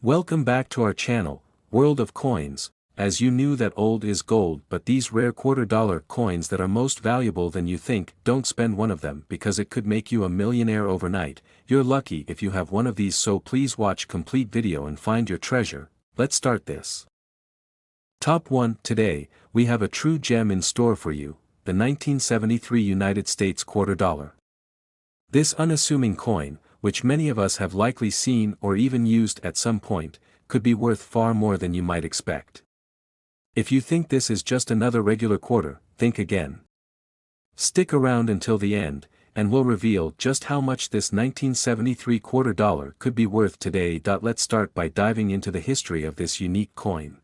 Welcome back to our channel, World of Coins. As you knew that old is gold, but these rare $quarter coins that are most valuable than you think, don't spend one of them because it could make you a millionaire overnight. You're lucky if you have one of these, so please watch complete video and find your treasure. Let's start this. Top 1. Today, we have a true gem in store for you, the 1973 United States $quarter. This unassuming coin, which many of us have likely seen or even used at some point, could be worth far more than you might expect. If you think this is just another regular quarter, think again. Stick around until the end, and we'll reveal just how much this 1973 $quarter could be worth today. Let's start by diving into the history of this unique coin.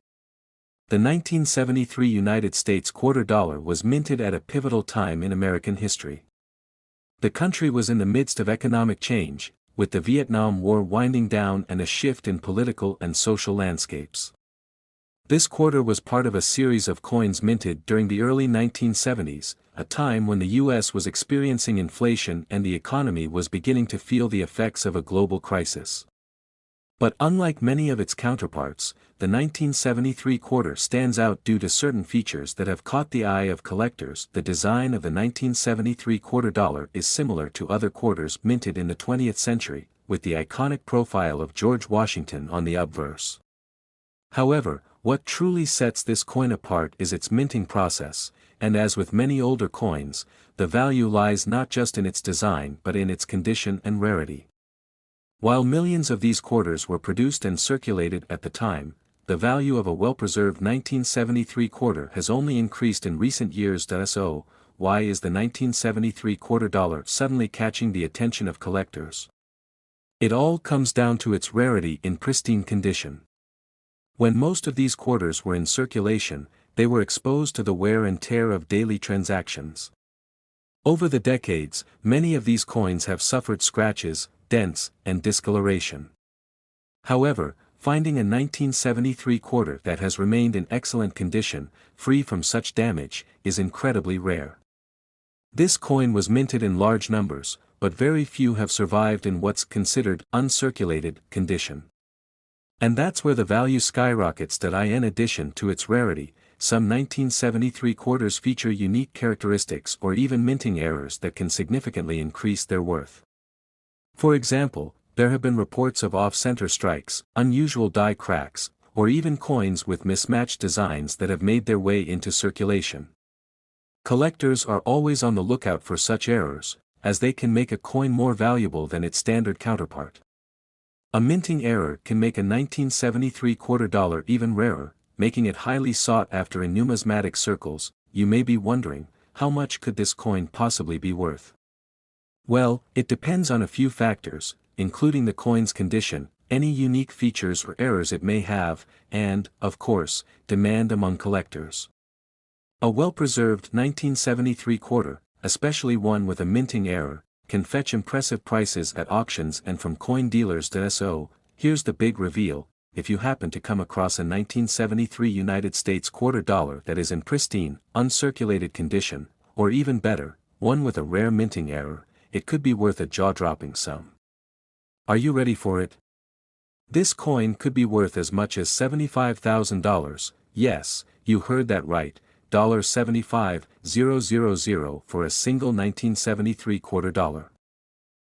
The 1973 United States $quarter was minted at a pivotal time in American history. The country was in the midst of economic change, with the Vietnam War winding down and a shift in political and social landscapes. This quarter was part of a series of coins minted during the early 1970s, a time when the U.S. was experiencing inflation and the economy was beginning to feel the effects of a global crisis. But unlike many of its counterparts, the 1973 quarter stands out due to certain features that have caught the eye of collectors. The design of the 1973 $quarter is similar to other quarters minted in the 20th century, with the iconic profile of George Washington on the obverse. However, what truly sets this coin apart is its minting process, and as with many older coins, the value lies not just in its design but in its condition and rarity. While millions of these quarters were produced and circulated at the time, the value of a well-preserved 1973 quarter has only increased in recent years. So, why is the 1973 $quarter suddenly catching the attention of collectors? It all comes down to its rarity in pristine condition. When most of these quarters were in circulation, they were exposed to the wear and tear of daily transactions. Over the decades, many of these coins have suffered scratches, dents, and discoloration. However, finding a 1973 quarter that has remained in excellent condition, free from such damage, is incredibly rare. This coin was minted in large numbers, but very few have survived in what's considered uncirculated condition. And that's where the value skyrockets. In addition to its rarity, some 1973 quarters feature unique characteristics or even minting errors that can significantly increase their worth. For example, there have been reports of off-center strikes, unusual die cracks, or even coins with mismatched designs that have made their way into circulation. Collectors are always on the lookout for such errors, as they can make a coin more valuable than its standard counterpart. A minting error can make a 1973 $quarter even rarer, making it highly sought after in numismatic circles. You may be wondering, how much could this coin possibly be worth? Well, it depends on a few factors, including the coin's condition, any unique features or errors it may have, and, of course, demand among collectors. A well-preserved 1973 quarter, especially one with a minting error, can fetch impressive prices at auctions and from coin dealers. So, here's the big reveal: if you happen to come across a 1973 United States $quarter that is in pristine, uncirculated condition, or even better, one with a rare minting error, it could be worth a jaw-dropping sum. Are you ready for it? This coin could be worth as much as $75,000, yes, you heard that right, $75,000 for a single 1973 $quarter.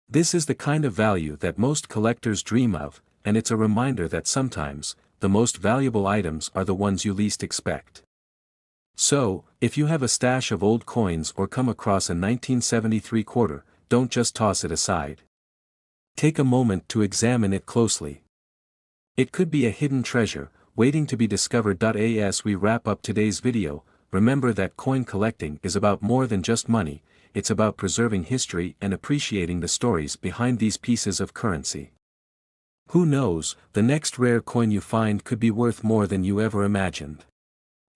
This is the kind of value that most collectors dream of, and it's a reminder that sometimes, the most valuable items are the ones you least expect. So, if you have a stash of old coins or come across a 1973 $quarter, don't just toss it aside. Take a moment to examine it closely. It could be a hidden treasure, waiting to be discovered. As we wrap up today's video, remember that coin collecting is about more than just money, it's about preserving history and appreciating the stories behind these pieces of currency. Who knows, the next rare coin you find could be worth more than you ever imagined.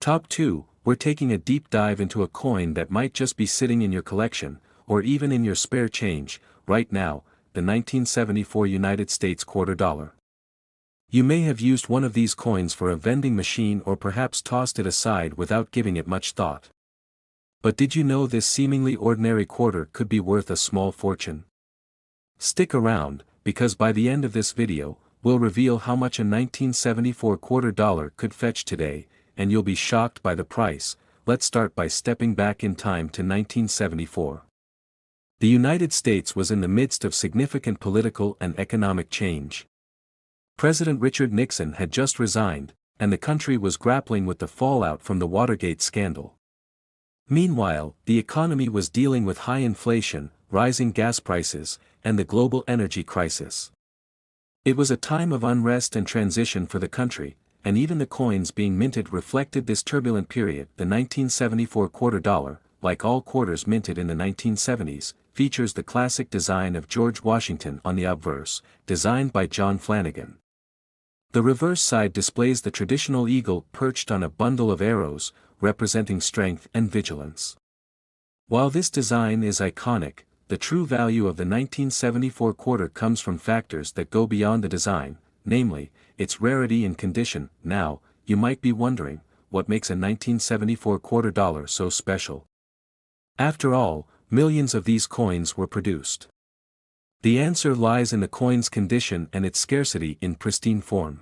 Top 2, we're taking a deep dive into a coin that might just be sitting in your collection, or even in your spare change, right now, the 1974 United States $quarter. You may have used one of these coins for a vending machine or perhaps tossed it aside without giving it much thought. But did you know this seemingly ordinary quarter could be worth a small fortune? Stick around, because by the end of this video, we'll reveal how much a 1974 quarter dollar could fetch today, and you'll be shocked by the price. Let's start by stepping back in time to 1974. The United States was in the midst of significant political and economic change. President Richard Nixon had just resigned, and the country was grappling with the fallout from the Watergate scandal. Meanwhile, the economy was dealing with high inflation, rising gas prices, and the global energy crisis. It was a time of unrest and transition for the country, and even the coins being minted reflected this turbulent period. The 1974 quarter dollar, like all quarters minted in the 1970s, features the classic design of George Washington on the obverse, designed by John Flanagan. The reverse side displays the traditional eagle perched on a bundle of arrows, representing strength and vigilance. While this design is iconic, the true value of the 1974 quarter comes from factors that go beyond the design, namely, its rarity and condition. Now, you might be wondering, what makes a 1974 quarter dollar so special? After all, millions of these coins were produced. The answer lies in the coin's condition and its scarcity in pristine form.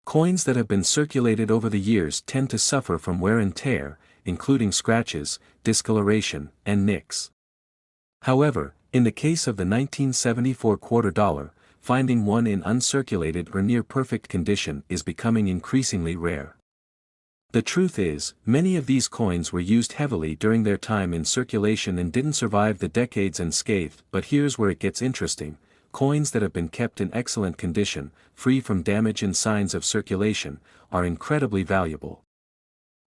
Coins that have been circulated over the years tend to suffer from wear and tear, including scratches, discoloration, and nicks. However, in the case of the 1974 quarter dollar, finding one in uncirculated or near-perfect condition is becoming increasingly rare. The truth is, many of these coins were used heavily during their time in circulation and didn't survive the decades unscathed. But here's where it gets interesting: coins that have been kept in excellent condition, free from damage and signs of circulation, are incredibly valuable.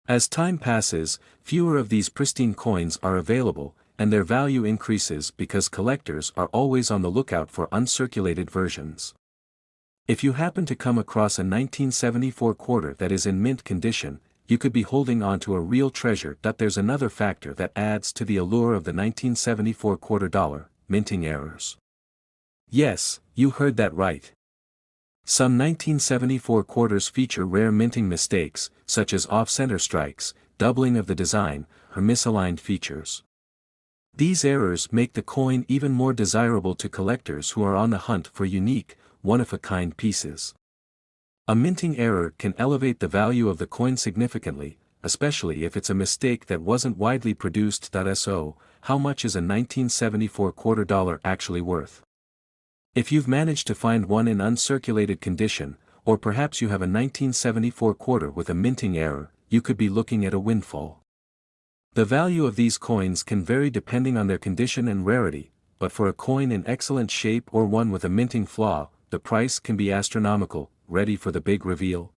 As time passes, fewer of these pristine coins are available, and their value increases because collectors are always on the lookout for uncirculated versions. If you happen to come across a 1974 quarter that is in mint condition, you could be holding on to a real treasure. There's another factor that adds to the allure of the 1974 quarter dollar: minting errors. Yes, you heard that right. Some 1974 quarters feature rare minting mistakes, such as off-center strikes, doubling of the design, or misaligned features. These errors make the coin even more desirable to collectors who are on the hunt for unique, one-of-a-kind pieces. A minting error can elevate the value of the coin significantly, especially if it's a mistake that wasn't widely produced. So, how much is a 1974 quarter dollar actually worth? If you've managed to find one in uncirculated condition, or perhaps you have a 1974 quarter with a minting error, you could be looking at a windfall. The value of these coins can vary depending on their condition and rarity, but for a coin in excellent shape or one with a minting flaw, the price can be astronomical. Ready for the big reveal?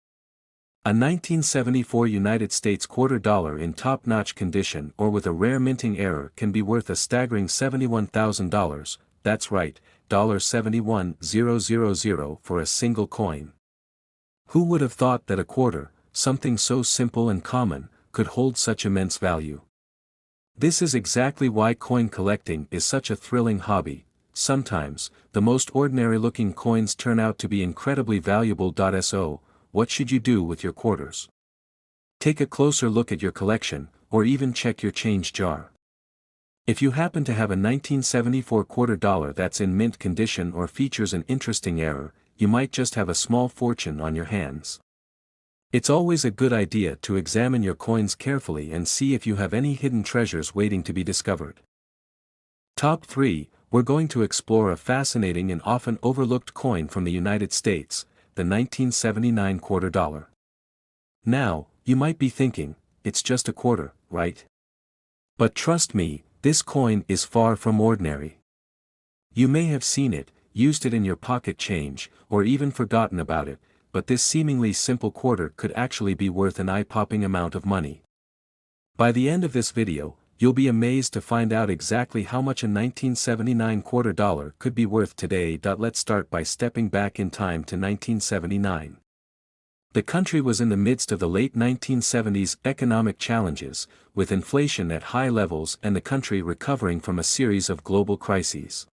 A 1974 United States quarter dollar in top-notch condition or with a rare minting error can be worth a staggering $71,000, that's right, $71,000 for a single coin. Who would have thought that a quarter, something so simple and common, could hold such immense value? This is exactly why coin collecting is such a thrilling hobby. Sometimes, the most ordinary-looking coins turn out to be incredibly valuable. So, what should you do with your quarters? Take a closer look at your collection, or even check your change jar. If you happen to have a 1974 quarter dollar that's in mint condition or features an interesting error, you might just have a small fortune on your hands. It's always a good idea to examine your coins carefully and see if you have any hidden treasures waiting to be discovered. Top 3. We're going to explore a fascinating and often overlooked coin from the United States, the 1979 quarter dollar. Now, you might be thinking, it's just a quarter, right? But trust me, this coin is far from ordinary. You may have seen it, used it in your pocket change, or even forgotten about it, but this seemingly simple quarter could actually be worth an eye-popping amount of money. By the end of this video, you'll be amazed to find out exactly how much a 1979 quarter dollar could be worth today. Let's start by stepping back in time to 1979. The country was in the midst of the late 1970s economic challenges, with inflation at high levels and the country recovering from a series of global crises.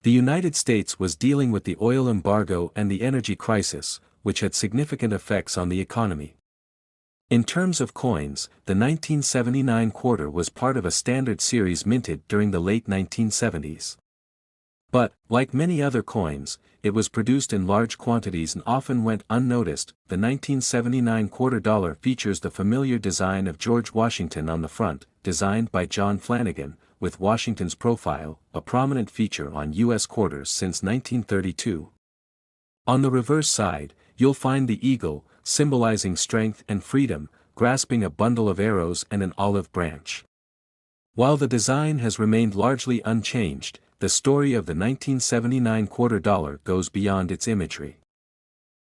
The United States was dealing with the oil embargo and the energy crisis, which had significant effects on the economy. In terms of coins, the 1979 quarter was part of a standard series minted during the late 1970s. But, like many other coins, it was produced in large quantities and often went unnoticed. The 1979 quarter dollar features the familiar design of George Washington on the front, designed by John Flanagan, with Washington's profile, a prominent feature on U.S. quarters since 1932. On the reverse side, you'll find the eagle, symbolizing strength and freedom, grasping a bundle of arrows and an olive branch. While the design has remained largely unchanged, the story of the 1979 quarter dollar goes beyond its imagery.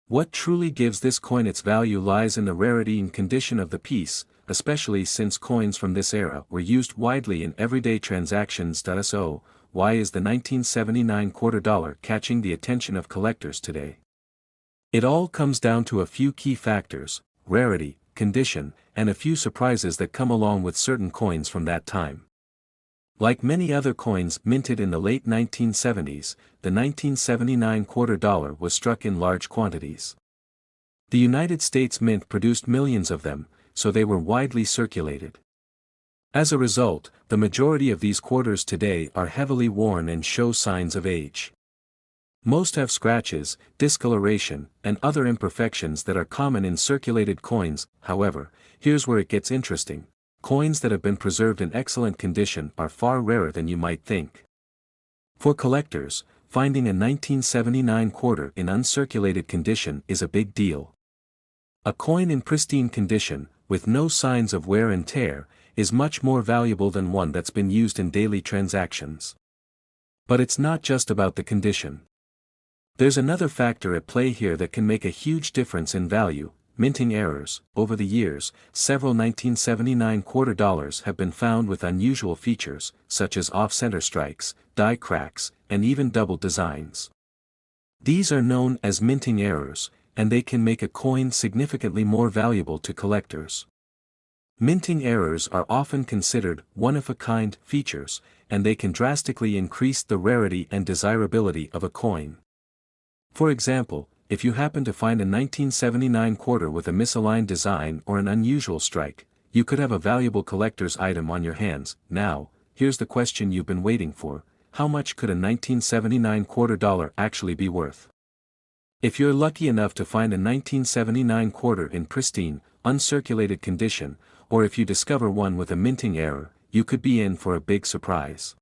What truly gives this coin its value lies in the rarity and condition of the piece, especially since coins from this era were used widely in everyday transactions. So, why is the 1979 quarter dollar catching the attention of collectors today? It all comes down to a few key factors: rarity, condition, and a few surprises that come along with certain coins from that time. Like many other coins minted in the late 1970s, the 1979 quarter dollar was struck in large quantities. The United States Mint produced millions of them, so they were widely circulated. As a result, the majority of these quarters today are heavily worn and show signs of age. Most have scratches, discoloration, and other imperfections that are common in circulated coins. However, here's where it gets interesting. Coins that have been preserved in excellent condition are far rarer than you might think. For collectors, finding a 1979 quarter in uncirculated condition is a big deal. A coin in pristine condition, with no signs of wear and tear, is much more valuable than one that's been used in daily transactions. But it's not just about the condition. There's another factor at play here that can make a huge difference in value: minting errors. Over the years, several 1979 quarter dollars have been found with unusual features, such as off-center strikes, die cracks, and even double designs. These are known as minting errors, and they can make a coin significantly more valuable to collectors. Minting errors are often considered one-of-a-kind features, and they can drastically increase the rarity and desirability of a coin. For example, if you happen to find a 1979 quarter with a misaligned design or an unusual strike, you could have a valuable collector's item on your hands. Now, here's the question you've been waiting for: how much could a 1979 quarter dollar actually be worth? If you're lucky enough to find a 1979 quarter in pristine, uncirculated condition, or if you discover one with a minting error, you could be in for a big surprise.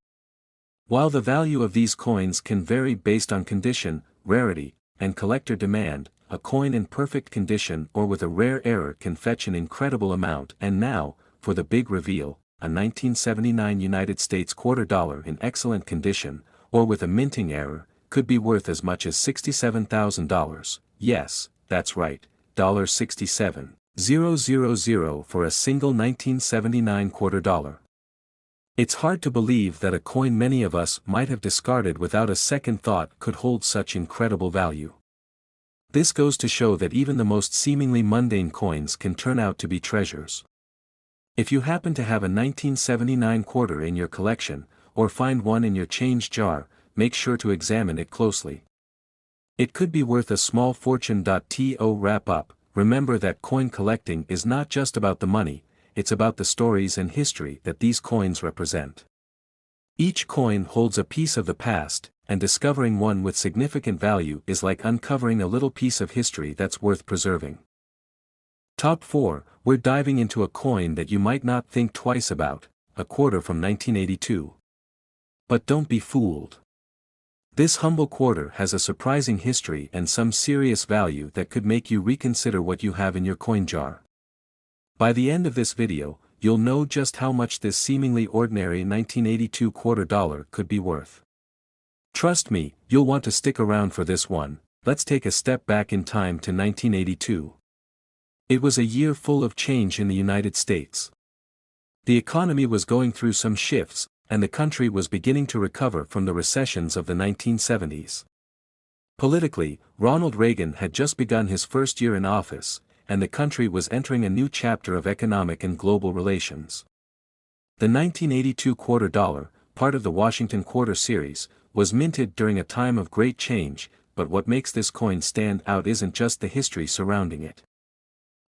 While the value of these coins can vary based on condition, rarity, and collector demand, a coin in perfect condition or with a rare error can fetch an incredible amount. And now, for the big reveal: a 1979 United States quarter dollar in excellent condition, or with a minting error, could be worth as much as $67,000. Yes, that's right, $67,000 for a single 1979 quarter dollar. It's hard to believe that a coin many of us might have discarded without a second thought could hold such incredible value. This goes to show that even the most seemingly mundane coins can turn out to be treasures. If you happen to have a 1979 quarter in your collection, or find one in your change jar, make sure to examine it closely. It could be worth a small fortune. To wrap up, remember that coin collecting is not just about the money, it's about the stories and history that these coins represent. Each coin holds a piece of the past, and discovering one with significant value is like uncovering a little piece of history that's worth preserving. Top 4, we're diving into a coin that you might not think twice about: a quarter from 1982. But don't be fooled. This humble quarter has a surprising history and some serious value that could make you reconsider what you have in your coin jar. By the end of this video, you'll know just how much this seemingly ordinary 1982 quarter dollar could be worth. Trust me, you'll want to stick around for this one. Let's take a step back in time to 1982. It was a year full of change in the United States. The economy was going through some shifts, and the country was beginning to recover from the recessions of the 1970s. Politically, Ronald Reagan had just begun his first year in office, and the country was entering a new chapter of economic and global relations. The 1982 quarter dollar, part of the Washington Quarter series, was minted during a time of great change, but what makes this coin stand out isn't just the history surrounding it.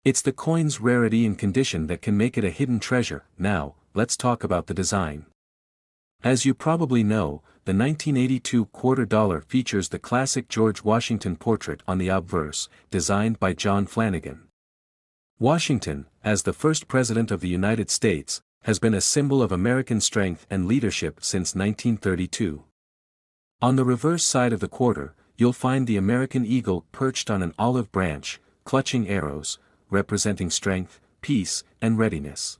It's the coin's rarity and condition that can make it a hidden treasure. Now, let's talk about the design. As you probably know, the 1982 quarter dollar features the classic George Washington portrait on the obverse, designed by John Flanagan. Washington, as the first President of the United States, has been a symbol of American strength and leadership since 1932. On the reverse side of the quarter, you'll find the American eagle perched on an olive branch, clutching arrows, representing strength, peace, and readiness.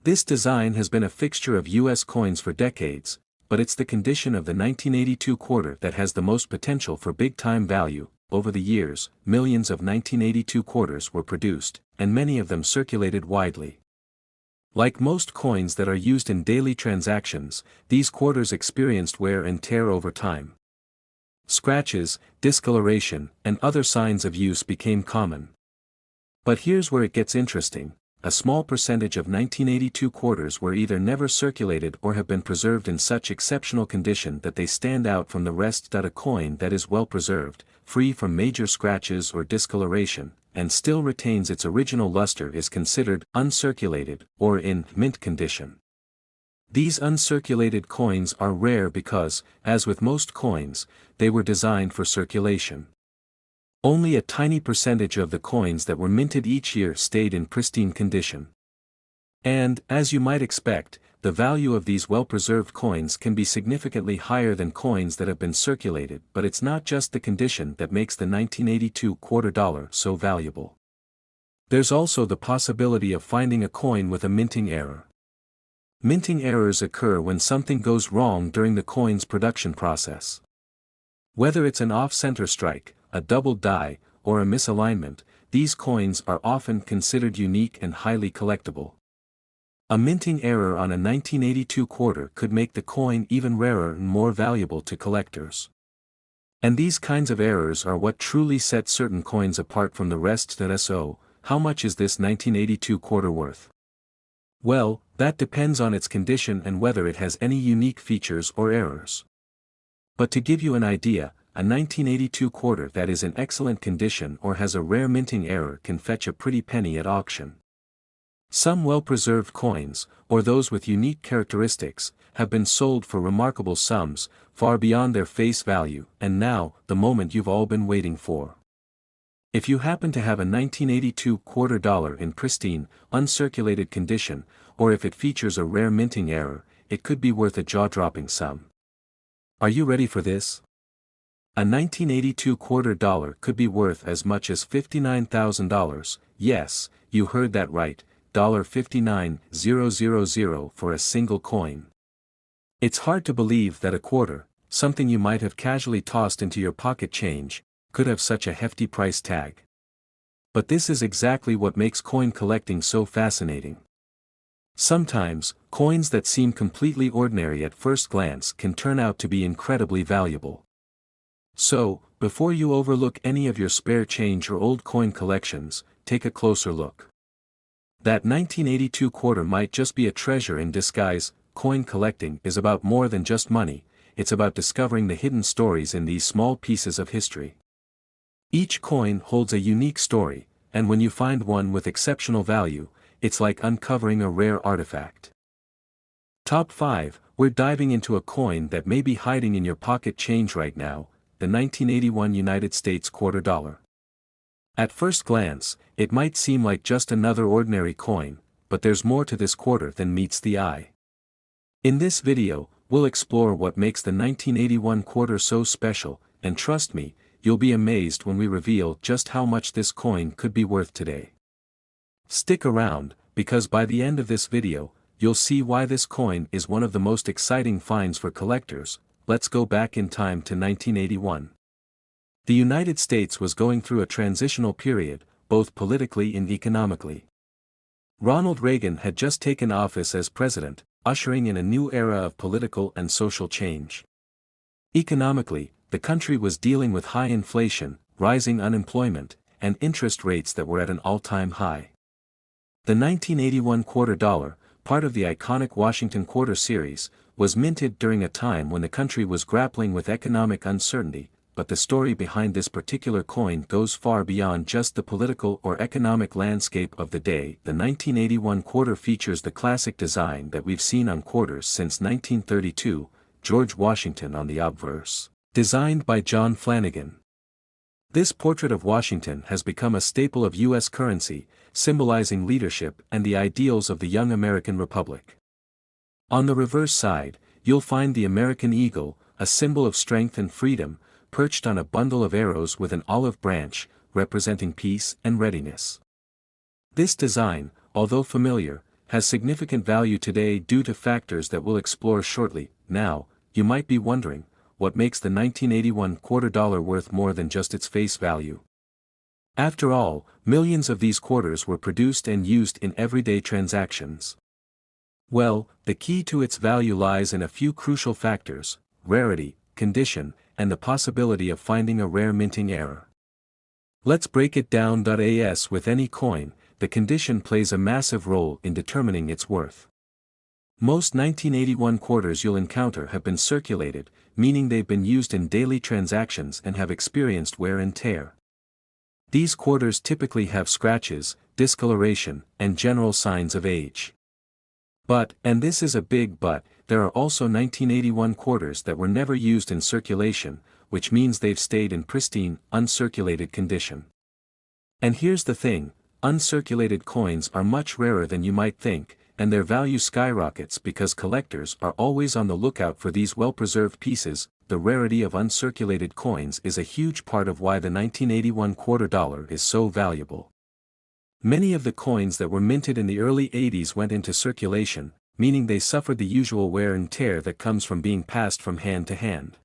This design has been a fixture of U.S. coins for decades, but it's the condition of the 1982 quarter that has the most potential for big-time value. Over the years, millions of 1982 quarters were produced, and many of them circulated widely. Like most coins that are used in daily transactions, these quarters experienced wear and tear over time. Scratches, discoloration, and other signs of use became common. But here's where it gets interesting. A small percentage of 1982 quarters were either never circulated or have been preserved in such exceptional condition that they stand out from the rest. A coin that is well preserved, free from major scratches or discoloration, and still retains its original luster is considered uncirculated or in mint condition. These uncirculated coins are rare because, as with most coins, they were designed for circulation. Only a tiny percentage of the coins that were minted each year stayed in pristine condition. And, as you might expect, the value of these well-preserved coins can be significantly higher than coins that have been circulated, but it's not just the condition that makes the 1982 quarter dollar so valuable. There's also the possibility of finding a coin with a minting error. Minting errors occur when something goes wrong during the coin's production process. Whether it's an off-center strike, a double die, or a misalignment, these coins are often considered unique and highly collectible. A minting error on a 1982 quarter could make the coin even rarer and more valuable to collectors. And these kinds of errors are what truly set certain coins apart from the rest. So, how much is this 1982 quarter worth? Well, that depends on its condition and whether it has any unique features or errors. But to give you an idea, a 1982 quarter that is in excellent condition or has a rare minting error can fetch a pretty penny at auction. Some well-preserved coins, or those with unique characteristics, have been sold for remarkable sums, far beyond their face value, and now, the moment you've all been waiting for. If you happen to have a 1982 quarter dollar in pristine, uncirculated condition, or if it features a rare minting error, it could be worth a jaw-dropping sum. Are you ready for this? A 1982 quarter dollar could be worth as much as $59,000, yes, you heard that right, $59,000 for a single coin. It's hard to believe that a quarter, something you might have casually tossed into your pocket change, could have such a hefty price tag. But this is exactly what makes coin collecting so fascinating. Sometimes, coins that seem completely ordinary at first glance can turn out to be incredibly valuable. So, before you overlook any of your spare change or old coin collections, take a closer look. That 1982 quarter might just be a treasure in disguise. Coin collecting is about more than just money, it's about discovering the hidden stories in these small pieces of history. Each coin holds a unique story, and when you find one with exceptional value, it's like uncovering a rare artifact. Top 5, we're diving into a coin that may be hiding in your pocket change right now, the 1981 United States quarter dollar. At first glance, it might seem like just another ordinary coin, but there's more to this quarter than meets the eye. In this video, we'll explore what makes the 1981 quarter so special, and trust me, you'll be amazed when we reveal just how much this coin could be worth today. Stick around, because by the end of this video, you'll see why this coin is one of the most exciting finds for collectors. Let's go back in time to 1981. The United States was going through a transitional period, both politically and economically. Ronald Reagan had just taken office as president, ushering in a new era of political and social change. Economically, the country was dealing with high inflation, rising unemployment, and interest rates that were at an all-time high. The 1981 quarter dollar, part of the iconic Washington quarter series, was minted during a time when the country was grappling with economic uncertainty, but the story behind this particular coin goes far beyond just the political or economic landscape of the day. The 1981 quarter features the classic design that we've seen on quarters since 1932, George Washington on the obverse, designed by John Flanagan. This portrait of Washington has become a staple of U.S. currency, symbolizing leadership and the ideals of the young American Republic. On the reverse side, you'll find the American eagle, a symbol of strength and freedom, perched on a bundle of arrows with an olive branch, representing peace and readiness. This design, although familiar, has significant value today due to factors that we'll explore shortly. Now, you might be wondering, what makes the 1981 quarter dollar worth more than just its face value? After all, millions of these quarters were produced and used in everyday transactions. Well, the key to its value lies in a few crucial factors: rarity, condition, and the possibility of finding a rare minting error. Let's break it down. As with any coin, the condition plays a massive role in determining its worth. Most 1981 quarters you'll encounter have been circulated, meaning they've been used in daily transactions and have experienced wear and tear. These quarters typically have scratches, discoloration, and general signs of age. But, and this is a big but, there are also 1981 quarters that were never used in circulation, which means they've stayed in pristine, uncirculated condition. And here's the thing, uncirculated coins are much rarer than you might think, and their value skyrockets because collectors are always on the lookout for these well-preserved pieces. The rarity of uncirculated coins is a huge part of why the 1981 quarter dollar is so valuable. Many of the coins that were minted in the early 80s went into circulation, meaning they suffered the usual wear and tear that comes from being passed from hand to hand.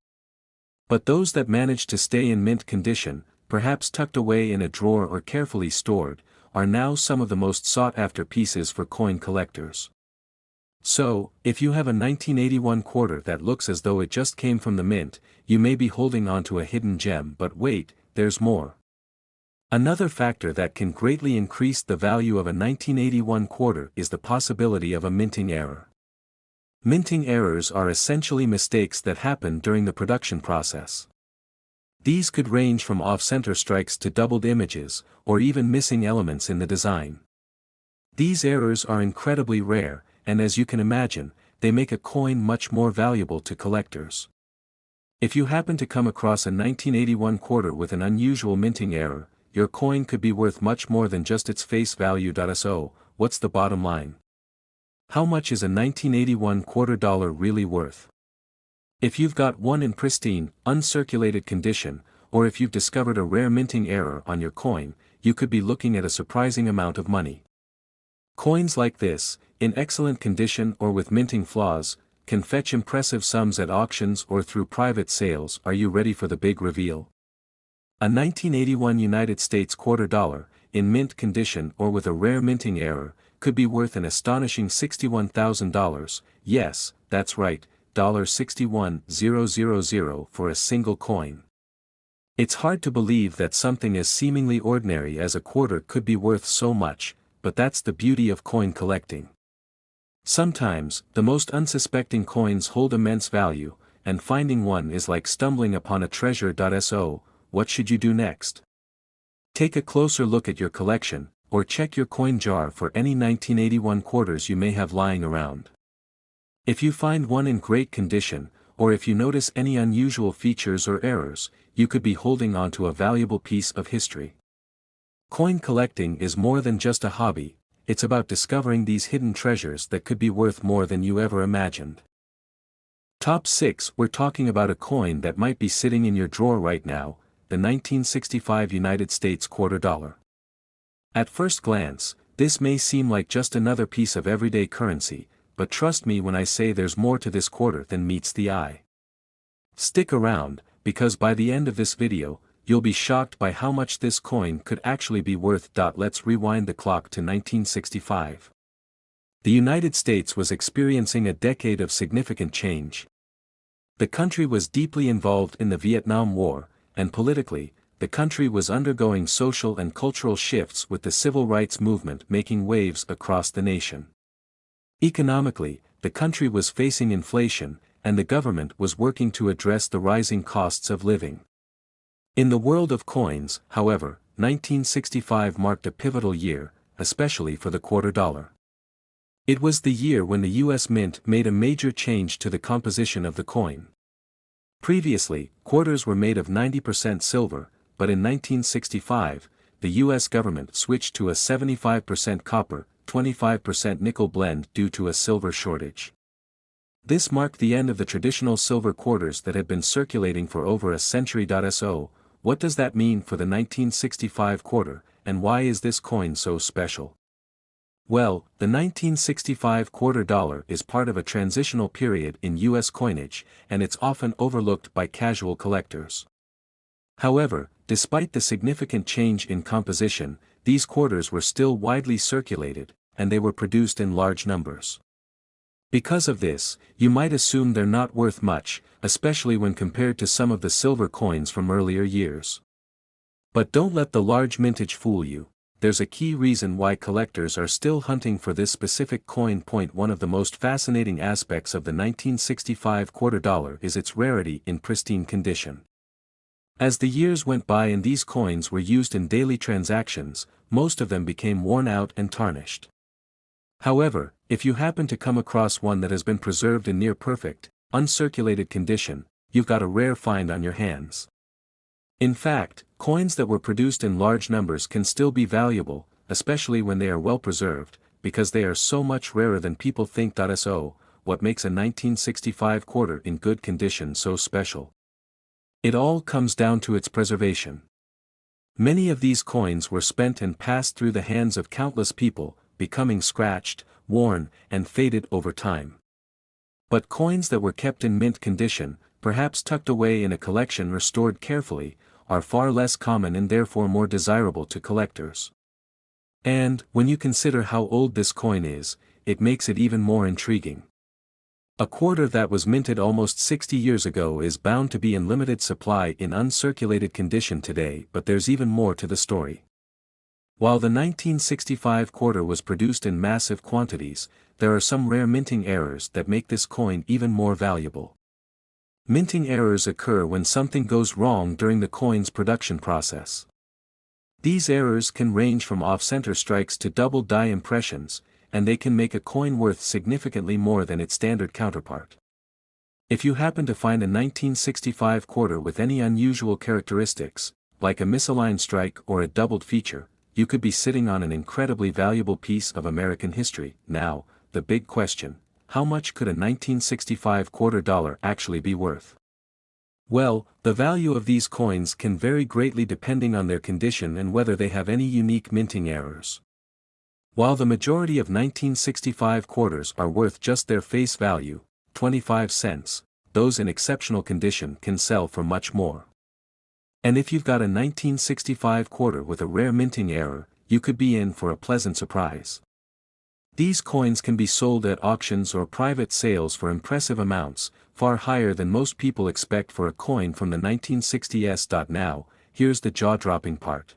But those that managed to stay in mint condition, perhaps tucked away in a drawer or carefully stored, are now some of the most sought-after pieces for coin collectors. So, if you have a 1981 quarter that looks as though it just came from the mint, you may be holding onto a hidden gem. But wait, there's more. Another factor that can greatly increase the value of a 1981 quarter is the possibility of a minting error. Minting errors are essentially mistakes that happen during the production process. These could range from off-center strikes to doubled images, or even missing elements in the design. These errors are incredibly rare, and as you can imagine, they make a coin much more valuable to collectors. If you happen to come across a 1981 quarter with an unusual minting error, your coin could be worth much more than just its face value. So, what's the bottom line? How much is a 1981 quarter dollar really worth? If you've got one in pristine, uncirculated condition, or if you've discovered a rare minting error on your coin, you could be looking at a surprising amount of money. Coins like this, in excellent condition or with minting flaws, can fetch impressive sums at auctions or through private sales. Are you ready for the big reveal? A 1981 United States quarter dollar, in mint condition or with a rare minting error, could be worth an astonishing $61,000, yes, that's right, $61,000 for a single coin. It's hard to believe that something as seemingly ordinary as a quarter could be worth so much, but that's the beauty of coin collecting. Sometimes, the most unsuspecting coins hold immense value, and finding one is like stumbling upon a treasure. So, what should you do next? Take a closer look at your collection, or check your coin jar for any 1981 quarters you may have lying around. If you find one in great condition, or if you notice any unusual features or errors, you could be holding on to a valuable piece of history. Coin collecting is more than just a hobby, it's about discovering these hidden treasures that could be worth more than you ever imagined. Top 6. We're talking about a coin that might be sitting in your drawer right now, the 1965 United States quarter dollar. At first glance, this may seem like just another piece of everyday currency, but trust me when I say there's more to this quarter than meets the eye. Stick around, because by the end of this video, you'll be shocked by how much this coin could actually be worth. Let's rewind the clock to 1965. The United States was experiencing a decade of significant change. The country was deeply involved in the Vietnam War, and politically, the country was undergoing social and cultural shifts with the civil rights movement making waves across the nation. Economically, the country was facing inflation, and the government was working to address the rising costs of living. In the world of coins, however, 1965 marked a pivotal year, especially for the quarter dollar. It was the year when the US Mint made a major change to the composition of the coin. Previously, quarters were made of 90% silver, but in 1965, the US government switched to a 75% copper, 25% nickel blend due to a silver shortage. This marked the end of the traditional silver quarters that had been circulating for over a century. So, what does that mean for the 1965 quarter, and why is this coin so special? Well, the 1965 quarter dollar is part of a transitional period in US coinage, and it's often overlooked by casual collectors. However, despite the significant change in composition, these quarters were still widely circulated, and they were produced in large numbers. Because of this, you might assume they're not worth much, especially when compared to some of the silver coins from earlier years. But don't let the large mintage fool you. There's a key reason why collectors are still hunting for this specific coin. One of the most fascinating aspects of the 1965 quarter dollar is its rarity in pristine condition. As the years went by and these coins were used in daily transactions, most of them became worn out and tarnished. However, if you happen to come across one that has been preserved in near perfect, uncirculated condition, you've got a rare find on your hands. In fact, coins that were produced in large numbers can still be valuable, especially when they are well preserved, because they are so much rarer than people think. So, what makes a 1965 quarter in good condition so special? It all comes down to its preservation. Many of these coins were spent and passed through the hands of countless people, becoming scratched, worn, and faded over time. But coins that were kept in mint condition, perhaps tucked away in a collection or stored carefully, are far less common and therefore more desirable to collectors. And, when you consider how old this coin is, it makes it even more intriguing. A quarter that was minted almost 60 years ago is bound to be in limited supply in uncirculated condition today, but there's even more to the story. While the 1965 quarter was produced in massive quantities, there are some rare minting errors that make this coin even more valuable. Minting errors occur when something goes wrong during the coin's production process. These errors can range from off-center strikes to double die impressions, and they can make a coin worth significantly more than its standard counterpart. If you happen to find a 1965 quarter with any unusual characteristics, like a misaligned strike or a doubled feature, you could be sitting on an incredibly valuable piece of American history. Now, the big question: how much could a 1965 quarter dollar actually be worth? Well, the value of these coins can vary greatly depending on their condition and whether they have any unique minting errors. While the majority of 1965 quarters are worth just their face value, 25 cents, those in exceptional condition can sell for much more. And if you've got a 1965 quarter with a rare minting error, you could be in for a pleasant surprise. These coins can be sold at auctions or private sales for impressive amounts, far higher than most people expect for a coin from the 1960s. Now, here's the jaw-dropping part.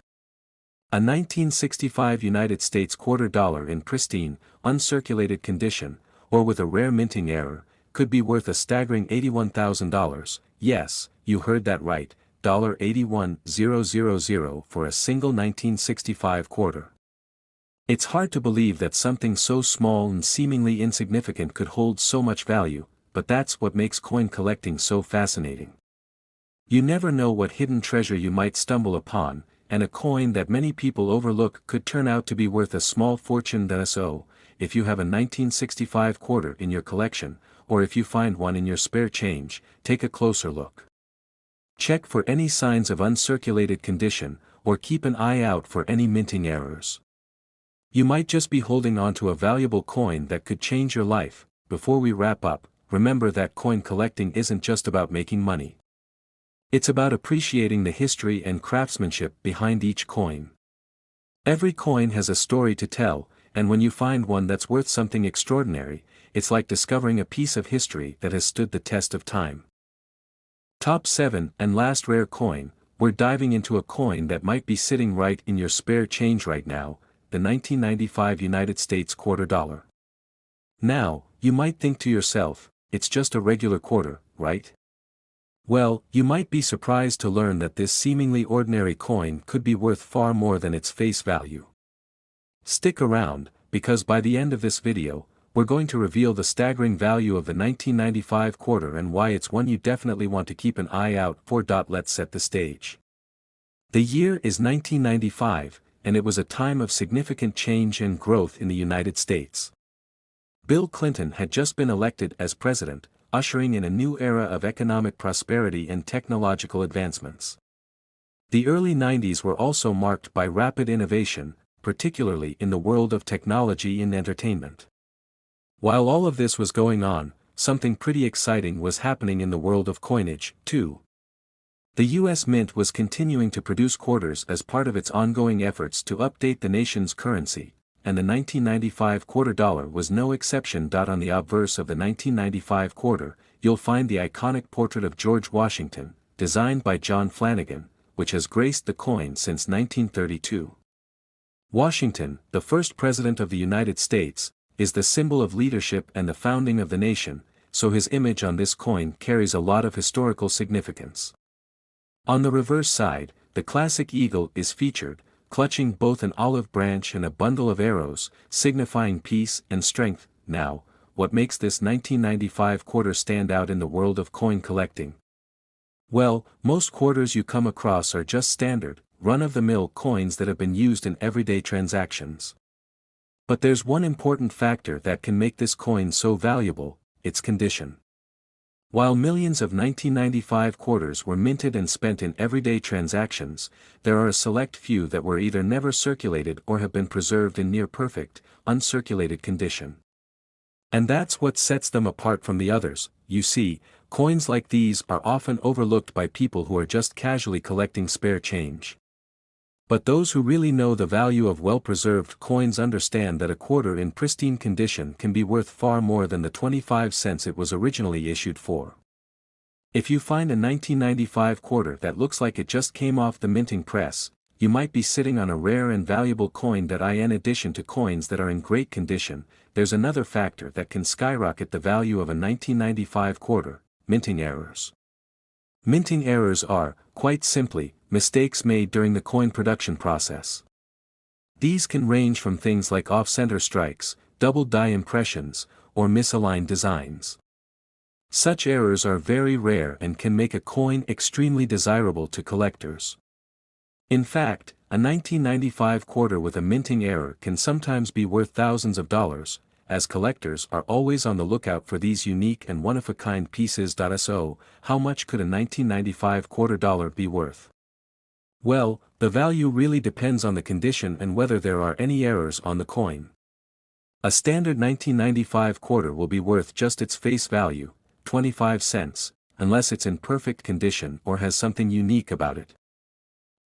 A 1965 United States quarter dollar in pristine, uncirculated condition, or with a rare minting error, could be worth a staggering $81,000, yes, you heard that right, $81,000 for a single 1965 quarter. It's hard to believe that something so small and seemingly insignificant could hold so much value, but that's what makes coin collecting so fascinating. You never know what hidden treasure you might stumble upon, and a coin that many people overlook could turn out to be worth a small fortune. So, if you have a 1965 quarter in your collection, or if you find one in your spare change, take a closer look. Check for any signs of uncirculated condition, or keep an eye out for any minting errors. You might just be holding on to a valuable coin that could change your life. Before we wrap up, remember that coin collecting isn't just about making money. It's about appreciating the history and craftsmanship behind each coin. Every coin has a story to tell, and when you find one that's worth something extraordinary, it's like discovering a piece of history that has stood the test of time. Top 7 and last rare coin, we're diving into a coin that might be sitting right in your spare change right now, the 1995 United States quarter dollar. Now, you might think to yourself, it's just a regular quarter, right? Well, you might be surprised to learn that this seemingly ordinary coin could be worth far more than its face value. Stick around, because by the end of this video, we're going to reveal the staggering value of the 1995 quarter and why it's one you definitely want to keep an eye out for. Let's set the stage. The year is 1995, and it was a time of significant change and growth in the United States. Bill Clinton had just been elected as president, ushering in a new era of economic prosperity and technological advancements. The early 90s were also marked by rapid innovation, particularly in the world of technology and entertainment. While all of this was going on, something pretty exciting was happening in the world of coinage, too. The U.S. Mint was continuing to produce quarters as part of its ongoing efforts to update the nation's currency, and the 1995 quarter dollar was no exception. On the obverse of the 1995 quarter, you'll find the iconic portrait of George Washington, designed by John Flanagan, which has graced the coin since 1932. Washington, the first president of the United States, is the symbol of leadership and the founding of the nation, so his image on this coin carries a lot of historical significance. On the reverse side, the classic eagle is featured, clutching both an olive branch and a bundle of arrows, signifying peace and strength. Now, what makes this 1995 quarter stand out in the world of coin collecting? Well, most quarters you come across are just standard, run-of-the-mill coins that have been used in everyday transactions. But there's one important factor that can make this coin so valuable: its condition. While millions of 1995 quarters were minted and spent in everyday transactions, there are a select few that were either never circulated or have been preserved in near-perfect, uncirculated condition. And that's what sets them apart from the others. You see, coins like these are often overlooked by people who are just casually collecting spare change. But those who really know the value of well-preserved coins understand that a quarter in pristine condition can be worth far more than the 25 cents it was originally issued for. If you find a 1995 quarter that looks like it just came off the minting press, you might be sitting on a rare and valuable coin. In addition to coins that are in great condition, there's another factor that can skyrocket the value of a 1995 quarter: minting errors. Minting errors are, quite simply, mistakes made during the coin production process. These can range from things like off-center strikes, double die impressions, or misaligned designs. Such errors are very rare and can make a coin extremely desirable to collectors. In fact, a 1995 quarter with a minting error can sometimes be worth thousands of dollars, as collectors are always on the lookout for these unique and one-of-a-kind pieces. So, how much could a 1995 quarter dollar be worth? Well, the value really depends on the condition and whether there are any errors on the coin. A standard 1995 quarter will be worth just its face value, 25 cents, unless it's in perfect condition or has something unique about it.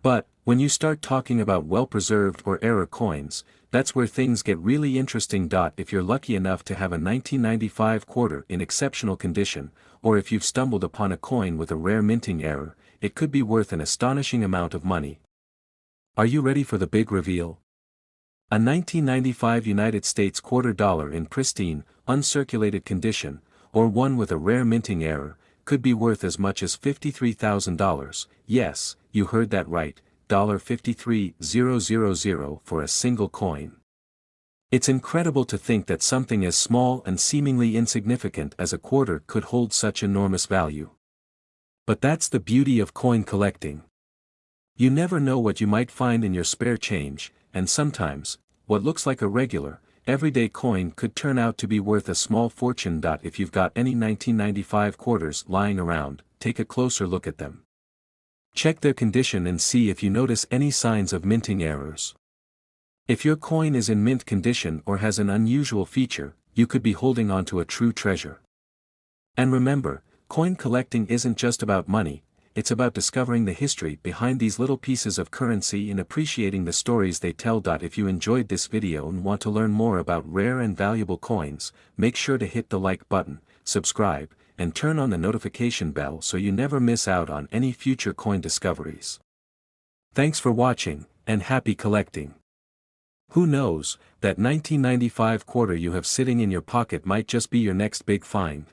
But, when you start talking about well-preserved or error coins, that's where things get really interesting. If you're lucky enough to have a 1995 quarter in exceptional condition, or if you've stumbled upon a coin with a rare minting error, it could be worth an astonishing amount of money. Are you ready for the big reveal? A 1995 United States quarter dollar in pristine, uncirculated condition, or one with a rare minting error, could be worth as much as $53,000. Yes, you heard that right, $53,000 for a single coin. It's incredible to think that something as small and seemingly insignificant as a quarter could hold such enormous value. But that's the beauty of coin collecting. You never know what you might find in your spare change, and sometimes, what looks like a regular, everyday coin could turn out to be worth a small fortune. If you've got any 1995 quarters lying around, take a closer look at them. Check their condition and see if you notice any signs of minting errors. If your coin is in mint condition or has an unusual feature, you could be holding on to a true treasure. And remember, coin collecting isn't just about money, it's about discovering the history behind these little pieces of currency and appreciating the stories they tell. If you enjoyed this video and want to learn more about rare and valuable coins, make sure to hit the like button, subscribe, and turn on the notification bell so you never miss out on any future coin discoveries. Thanks for watching, and happy collecting! Who knows, that 1995 quarter you have sitting in your pocket might just be your next big find.